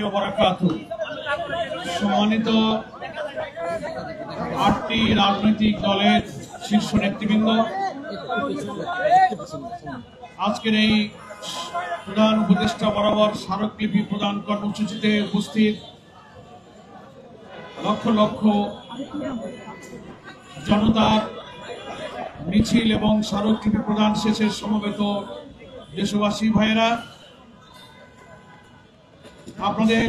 ওয়া বারাকাতুহু। সম্মানিত 8টি রাজনৈতিক দলের শীর্ষ নেতৃবৃন্দ, আজকের এই প্রধান উপদেষ্টা বরাবর স্মারকলিপি প্রদান কর্মসূচিতে উপস্থিত লক্ষ লক্ষ জনতার মিছিল এবং স্মারকলিপি প্রদান শেষে সমবেত দেশবাসী ভাইয়েরা, আপনাদের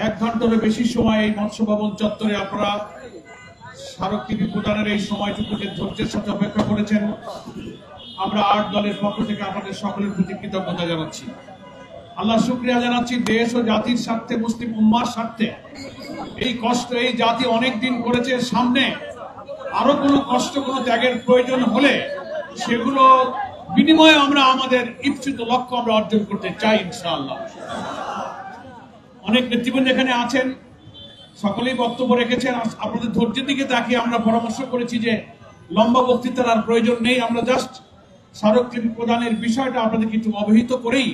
1 ঘন্টারও বেশি সময় এই মৎস্য ভবন চত্বরে আপনারা স্মারকলিপি প্রদানের এই সময়টুকুকে ধৈর্যের সাথে অপেক্ষা করেছেন। আমরা 8 দলের পক্ষ থেকে আপনাদের সকলের প্রতি কৃতজ্ঞতা জানাচ্ছি, আল্লাহ শুকরিয়া জানাচ্ছি। দেশ ও জাতির স্বার্থে, মুসলিম উম্মার স্বার্থে এই কষ্ট এই জাতি অনেক দিন করেছে। সামনে আরো কোনো কষ্ট, কোনো ত্যাগের প্রয়োজন হলে সেগুলো বিনিময়ে আমরা আমাদের ইচ্ছিত লক্ষ্য আমরা অর্জন করতে চাই ইনশাআল্লাহ। অনেক নেতৃবৃন্দ এখানে আছেন, সকলেই বক্তব্য রেখেছেন। আপনাদের ধৈর্যের দিকে তাকিয়ে আমরা পরামর্শ করেছি যে লম্বা বক্তৃতার আর প্রয়োজন নেই, আমরা জাস্ট স্মারকলিপি প্রদানের বিষয়টা আপনাদেরকে একটু অবহিত করেই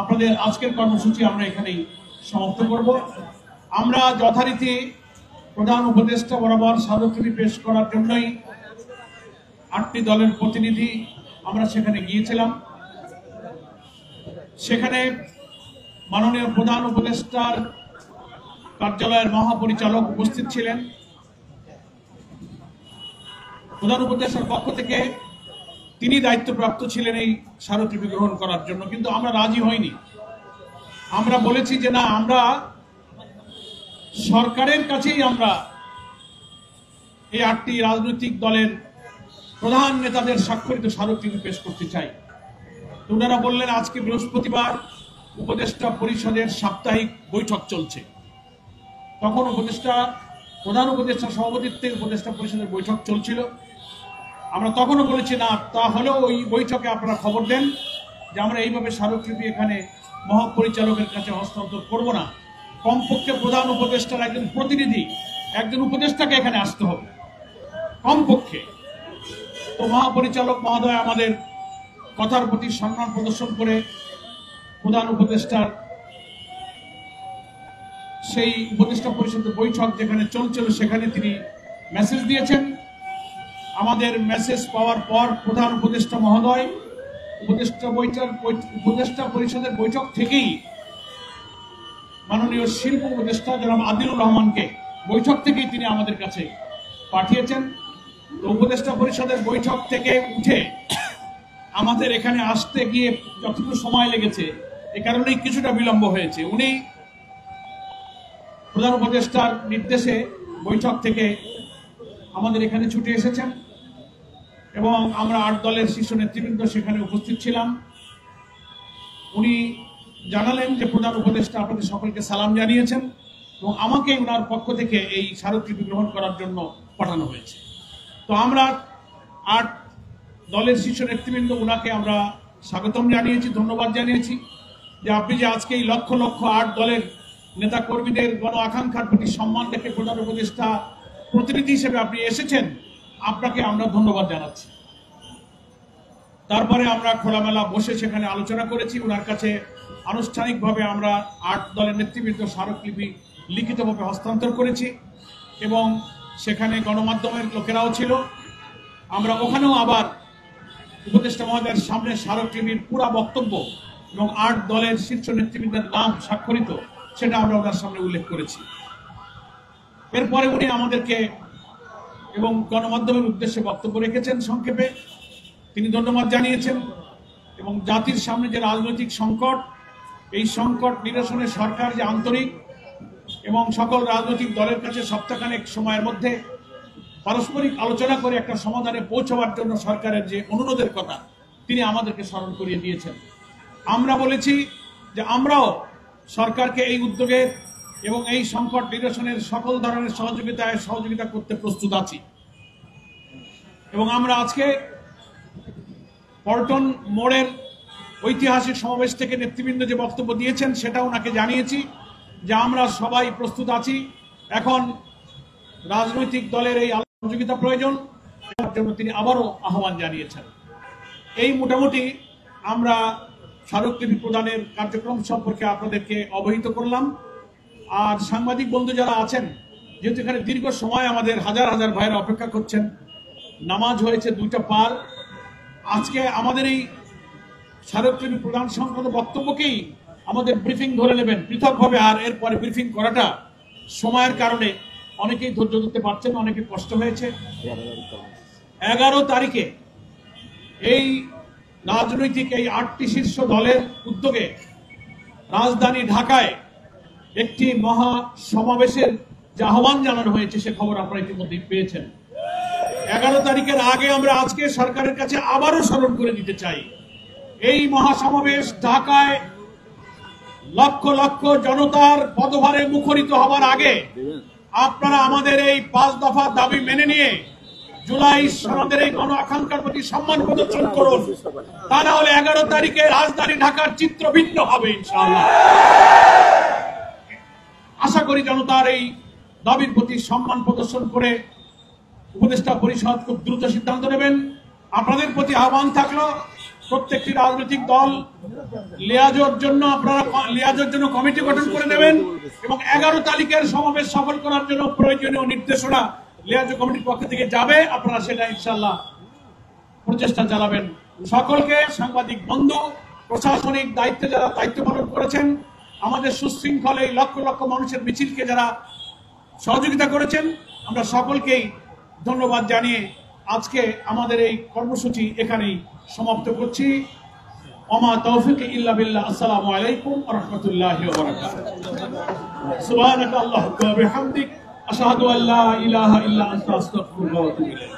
আপনাদের আজকের কর্মসূচি আমরা এখানেই সমাপ্ত করব। আমরা যথারীতি প্রধান উপদেষ্টা বরাবর স্মারকলিপি পেশ করার জন্যই 8টি দলের প্রতিনিধি আমরা সেখানে গিয়েছিলাম। সেখানে মাননীয় প্রধান উপদেষ্টার কার্যালয়ের মহাপরিচালক উপস্থিত ছিলেন। প্রধান উপদেষ্টার পক্ষ থেকে তিনি দায়িত্বপ্রাপ্ত ছিলেন এই স্মারকলিপি গ্রহণ করার জন্য, কিন্তু আমরা রাজি হইনি। আমরা বলেছি যে না, আমরা সরকারের কাছেই আমরা এই 8টি রাজনৈতিক দলের প্রধান নেতাদের স্বাক্ষরিত স্মারকলিপি পেশ করতে চাই। ওনারা বললেন আজকে বৃহস্পতিবার উপদেষ্টা পরিষদের সাপ্তাহিক বৈঠক চলছে। তখন প্রধান উপদেষ্টা সভাপতিত্বে উপদেষ্টা পরিষদের বৈঠক চলছিল। আমরা তখনও বলেছি না, তাহলেও ওই বৈঠকে আপনারা খবর দেন যে আমরা এইভাবে স্মারকলিপি এখানে মহাপরিচালকের কাছে হস্তান্তর করব না। কমপক্ষে প্রধান উপদেষ্টার একজন প্রতিনিধি, একজন উপদেষ্টাকে এখানে আসতে হবে কমপক্ষে। তো মহাপরিচালক মহোদয় আমাদের কথার প্রতি সম্মান প্রদর্শন করে প্রধান উপদেষ্টার সেই উপদেষ্টা পরিষদের বৈঠক যেখানে চলছিল সেখানে তিনি মেসেজ দিয়েছেন। আমাদের মেসেজ পাওয়ার পর প্রধান উপদেষ্টা মহোদয় উপদেষ্টা পরিষদের বৈঠক থেকেই মাননীয় শিল্প উপদেষ্টা জনাব আদিলুর রহমানকে বৈঠক থেকেই তিনি আমাদের কাছে পাঠিয়েছেন। তো উপদেষ্টা পরিষদের বৈঠক থেকে উঠে আমাদের এখানে আসতে গিয়ে যতটুকু সময় লেগেছে এ কারণেই কিছুটা বিলম্ব হয়েছে। উনি প্রধান উপদেষ্টার নির্দেশে বৈঠক থেকে আমাদের এখানে ছুটে এসেছেন এবং আমরা 8 দলের শীর্ষ নেতৃবৃন্দ সেখানে উপস্থিত ছিলাম। উনি জানালেন যে প্রধান উপদেষ্টা আপনাদের সকলকে সালাম জানিয়েছেন এবং আমাকে ওনার পক্ষ থেকে এই স্মারকলিপি গ্রহণ করার জন্য পাঠানো হয়েছে। তো আমরা 8 দলের শীর্ষ নেতৃবৃন্দ ওনাকে আমরা স্বাগতম জানিয়েছি, ধন্যবাদ জানিয়েছি যে আপনি যে আজকে এই লক্ষ লক্ষ 8 দলের নেতা কর্মীদের গণ আকাঙ্ক্ষার প্রতি সম্মান রেখে প্রধান উপদেষ্টা প্রতিনিধি হিসেবে আপনি এসেছেন, আপনাকে আমরা ধন্যবাদ জানাচ্ছি। তারপরে আমরা খোলামেলা বসে সেখানে আলোচনা করেছি। ওনার কাছে আনুষ্ঠানিকভাবে আমরা 8 দলের নেতৃবৃন্দ স্মারকলিপি লিখিতভাবে হস্তান্তর করেছি এবং সেখানে গণমাধ্যমের লোকেরাও ছিল। আমরা ওখানেও আবার উপদেষ্টা মহোদয়ের সামনে স্মারকলিপির পুরা বক্তব্য এবং 8 দলের শীর্ষ নেতৃবৃন্দের নাম স্বাক্ষরিত সেটা আমরা ওনার সামনে উল্লেখ করেছি। এরপরে উনি আমাদেরকে এবং গণমাধ্যমের উদ্দেশ্যে বক্তব্য রেখেছেন। সংক্ষেপে তিনি ধন্যবাদ জানিয়েছেন এবং জাতির সামনে যে রাজনৈতিক সংকট, এই সংকট নিরসনে সরকার যে আন্তরিক এবং সকল রাজনৈতিক দলের কাছে সপ্তাহখানেক সময়ের মধ্যে পারস্পরিক আলোচনা করে একটা সমাধানে পৌঁছাবার জন্য সরকারের যে অনুরোধের কথা তিনি আমাদেরকে স্মরণ করিয়ে দিয়েছেন। আমরা বলেছি যে আমরাও সরকারকে এই উদ্যোগে এবং এই সংকট নিরসনের সকল ধরনের সহযোগিতা করতে প্রস্তুত আছি এবং আমরা আজকে পল্টন মোড়ের ঐতিহাসিক সমাবেশ থেকে নেতৃবৃন্দ যে বক্তব্য দিয়েছেন সেটা ওনাকে জানিয়েছি যে আমরা সবাই প্রস্তুত আছি। এখন রাজনৈতিক দলের এই সহযোগিতা প্রয়োজন, তার জন্য তিনি আবারও আহ্বান জানিয়েছেন। এই মোটামুটি আমরা স্মারকলিপি প্রদানের কার্যক্রম সম্পর্কে আপনাদেরকে অবহিত করলাম। আর সাংবাদিক বন্ধু যারা আছেন, যেহেতু এখানে দীর্ঘ সময় আমাদের হাজার হাজার ভাইয়েরা অপেক্ষা করছেন, নামাজ হয়েছে 2টা পার, আজকে আমাদের এই স্মারকলিপি প্রদান সংক্রান্ত বক্তব্যকেই আমাদের ব্রিফিং ধরে নেবেন পৃথকভাবে, আর এরপরে ব্রিফিং করাটা সময়ের কারণে অনেকেই ধৈর্য ধরতে পারছেন, অনেকে কষ্ট হয়েছে। 11 তারিখে এই রাজনৈতিক এই 8টি শীর্ষ দলের উদ্যোগে রাজধানী ঢাকায় একটি মহা সমাবেশের যে আহ্বান জানানো হয়েছে সে খবর আপনারা ইতিমধ্যে পেয়েছেন। 11 তারিখের আগে আমরা আজকে সরকারের কাছে আবারও স্মরণ করে দিতে চাই, এই মহাসমাবেশ ঢাকায় লক্ষ লক্ষ জনতার পদভারে মুখরিত হবার আগে আপনারা আমাদের এই 5 দফা দাবি মেনে নিয়ে জুলাই সনদের এই গণ আকাঙ্ক্ষার প্রতি সম্মান প্রদর্শন করুন। তা না হলে 11 তারিখে রাজধানী ঢাকার চিত্র ভিন্ন হবে ইনশাআল্লাহ। আশা করি জনতার এই দাবির প্রতি সম্মান প্রদর্শন করে উপদেষ্টা পরিষদ খুব দ্রুত সিদ্ধান্ত নেবেন। আপনাদের প্রতি আহ্বান থাকলো, প্রত্যেকটি রাজনৈতিক দল লিয়াজোর জন্য কমিটি গঠন করে দেবেন এবং 11 তারিখের সমাবেশ সফল করার জন্য প্রয়োজনীয় নির্দেশনা লিয়াজো কমিটির পক্ষ থেকে যাবে। আপনারা সেটা ইনশাআল্লাহ প্রচেষ্টা চালাবেন। সকলকে, সাংবাদিক বন্ধু, প্রশাসনিক দায়িত্বে যারা দায়িত্ব পালন করেছেন, আমাদের সুশৃঙ্খল এই লক্ষ লক্ষ মানুষের মিছিলকে যারা সহযোগিতা করেছেন, আমরা সকলকেই ধন্যবাদ জানিয়ে আজকে আমাদের এই কর্মসূচি এখানেই সমাপ্ত করছি। ওমা তৌফিক ইল্লা বিল্লাহ। আসসালামু আলাইকুম ওয়া রাহমাতুল্লাহি ওয়া বারাকাতুহু। সুবহানাকা আল্লাহুম্মা ওয়া বিহামদিক আশহাদু আল্লা ইলাহা ইল্লা আনতা আস্তাগফিরুকা ওয়া আতুবু ইলাইক।